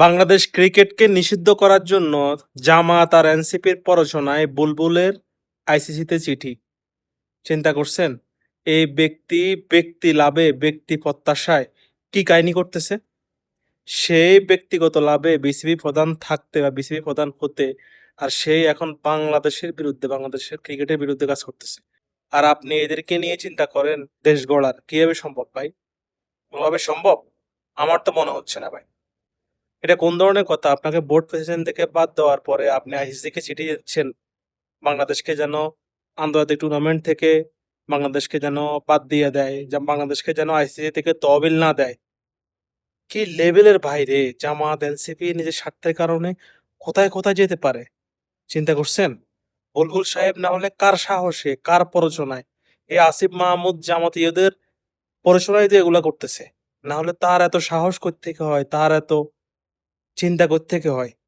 বাংলাদেশ ক্রিকেটকে নিষিদ্ধ করার জন্য জামায়াত আর এনসিপির প্ররোচনায় বুলবুলের আইসিসিতে চিঠি। চিন্তা করছেন? এই ব্যক্তি লাভে, ব্যক্তি প্রত্যাশায় কি কাহিনী করতেছে? সেই ব্যক্তিগত লাভে বিসিবি প্রধান থাকতে বা বিসিবি প্রধান হতে, আর সেই এখন বাংলাদেশের বিরুদ্ধে, বাংলাদেশের ক্রিকেটের বিরুদ্ধে কাজ করতেছে। আর আপনি এদেরকে নিয়ে চিন্তা করেন দেশ গড়ার, কিভাবে সম্ভব ভাই? কোনোভাবে সম্ভব? আমার তো মনে হচ্ছে না ভাই। এটা কোন ধরনের কথা? আপনাকে বোর্ড প্রেসিডেন্ট থেকে বাদ দেওয়ার পরে আপনি আইসিসি কে চিঠি দিচ্ছেন বাংলাদেশকে যেন আন্তর্জাতিক টুর্নামেন্ট থেকে বাংলাদেশকে যেন বাদ দিয়ে দেয়, যা বাংলাদেশকে যেন আইসিসি থেকে তহবিল না দেয়। কি লেভেলের বাইরে জামাত এনসিপি নিজের স্বার্থের কারণে কোথায় কোথায় যেতে পারে চিন্তা করছেন? বুলবুল সাহেব না হলে কার সাহসে, কার প্ররোচনায় এই আসিফ মাহমুদ জামাতীয়দের প্ররোচনায় দিয়ে এগুলা করতেছে? না হলে তার এত সাহস কোত্থেকে হয়, তার এত চিন্তা কোত্থেকে হয়?